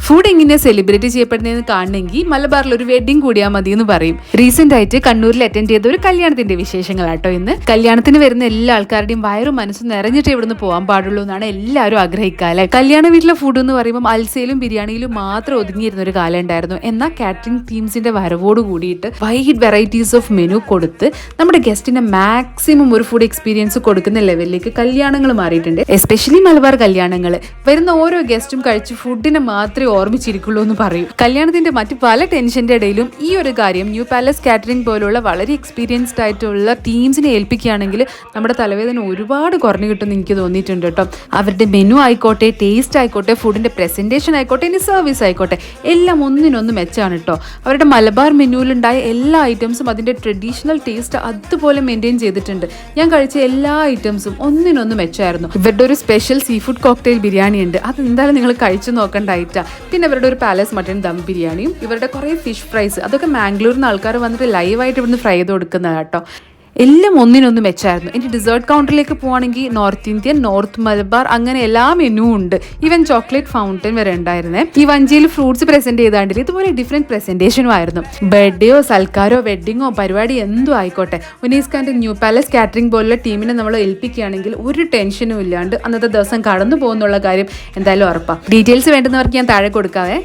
Food എങ്ങനെ celebrate ചെയ്യപ്പെടുന്നതെന്ന് കാണണമെങ്കിൽ മലബാറിൽ ഒരു വെഡിങ് കൂടിയാൽ മതി എന്ന് പറയും. റീസെന്റ് ആയിട്ട് കണ്ണൂരിൽ അറ്റൻഡ് ചെയ്ത ഒരു കല്യാണത്തിന്റെ വിശേഷങ്ങളാട്ടോ ഇന്ന്. കല്യാണത്തിന് വരുന്ന എല്ലാ ആൾക്കാരുടെയും വയറും മനസ്സും നിറഞ്ഞിട്ട് ഇവിടുന്ന് പോകാൻ പാടുള്ളൂ എന്നാണ് എല്ലാവരും ആഗ്രഹിക്കാല്ലേ. കല്യാണ വീട്ടിലെ ഫുഡ് എന്ന് പറയുമ്പോൾ അൽസയിലും ബിരിയാണിയിലും മാത്രം ഒതുങ്ങിയിരുന്ന ഒരു കാലം ഉണ്ടായിരുന്നു. എന്നാൽ കാറ്ററിംഗ് ടീംസിന്റെ വരവോട് കൂടിയിട്ട് വൈഡ് വെറൈറ്റീസ് ഓഫ് മെനു കൊടുത്ത് നമ്മുടെ ഗസ്റ്റിന് മാക്സിമം ഒരു ഫുഡ് എക്സ്പീരിയൻസ് കൊടുക്കുന്ന ലെവലിലേക്ക് കല്യാണങ്ങൾ മാറിയിട്ടുണ്ട്. എസ്പെഷ്യലി മലബാർ കല്യാണങ്ങൾ. വരുന്ന ഓരോ ഗസ്റ്റും കഴിച്ച് ഫുഡിനെ മാത്രമേ ഓർമ്മിച്ചിരിക്കുള്ളൂ എന്ന് പറയും. കല്യാണത്തിന്റെ മറ്റു പല ടെൻഷന്റെ ഇടയിലും ഈ ഒരു കാര്യം ന്യൂ പാലസ് കാറ്ററിംഗ് പോലുള്ള വളരെ എക്സ്പീരിയൻസ്ഡ് ആയിട്ടുള്ള ടീംസിനെ ഏൽപ്പിക്കുകയാണെങ്കിൽ നമ്മുടെ തലവേദന ഒരുപാട് കുറഞ്ഞു കിട്ടുമെന്ന് എനിക്ക് തോന്നിയിട്ടുണ്ട് കേട്ടോ. അവരുടെ മെനു ആയിക്കോട്ടെ, ടേസ്റ്റ് ആയിക്കോട്ടെ, ഫുഡിന്റെ പ്രസന്റേഷൻ ആയിക്കോട്ടെ, ഇനി സർവീസ് ആയിക്കോട്ടെ, എല്ലാം ഒന്നിനൊന്ന് മെച്ചാണ് കേട്ടോ. അവരുടെ മലബാർ മെനുവിലുണ്ടായ എല്ലാ ഐറ്റംസും അതിന്റെ ട്രഡീഷണൽ ടേസ്റ്റ് അതുപോലെ മെയിൻറ്റെയിൻ ചെയ്തിട്ടുണ്ട്. ഞാൻ കഴിച്ച എല്ലാ ഐറ്റംസും ഒന്നിനൊന്ന് മെച്ചായിരുന്നു. ഇവരുടെ ഒരു special sea food cocktail biryani ഉണ്ട്, അതെന്തായാലും നിങ്ങൾ കഴിച്ചു നോക്കണ്ടായിട്ടാ. പിന്നെ ഇവരുടെ ഒരു പാലസ് മട്ടൺ ദം ബിരിയാണിയും ഇവരുടെ കുറേ ഫിഷ് ഫ്രൈസ്, അതൊക്കെ മാംഗ്ലൂരിൽ നിന്ന് ആൾക്കാർ വന്നിട്ട് ലൈവായിട്ട് ഇവിടുന്ന് ഫ്രൈ ചെയ്ത് കൊടുക്കുന്നതാണ് കേട്ടോ. എല്ലാം ഒന്നിനൊന്നും മെച്ചായിരുന്നു. ഇനി ഡിസേർട്ട് കൗണ്ടറിലേക്ക് പോവുകയാണെങ്കിൽ നോർത്ത് ഇന്ത്യൻ, നോർത്ത് മലബാർ അങ്ങനെ എല്ലാ മെനുവും ഉണ്ട്. ഈവൻ ചോക്ലേറ്റ് ഫൗണ്ടൻ വരെ ഉണ്ടായിരുന്നേ. ഈ വഞ്ചിയിൽ ഫ്രൂട്ട്സ് പ്രസന്റ് ചെയ്താണ്ടില്ല, ഇതുപോലെ ഡിഫറെന്റ് പ്രസന്റേഷനും ആയിരുന്നു. ബർത്ത്ഡേയോ സൽക്കാരോ വെഡിങ്ങോ പരിപാടി എന്തോ ആയിക്കോട്ടെ, ഉനീസ് ഖാന്റെ ന്യൂ പാലസ് കാറ്ററിംഗ് പോലുള്ള ടീമിനെ നമ്മൾ ഏൽപ്പിക്കുകയാണെങ്കിൽ ഒരു ടെൻഷനും ഇല്ലാണ്ട് അന്നത്തെ ദിവസം കടന്നു പോകുന്നുള്ള കാര്യം എന്തായാലും ഉറപ്പാണ്. ഡീറ്റെയിൽസ് വേണ്ടുന്നവർക്ക് ഞാൻ താഴെ കൊടുക്കാവേ.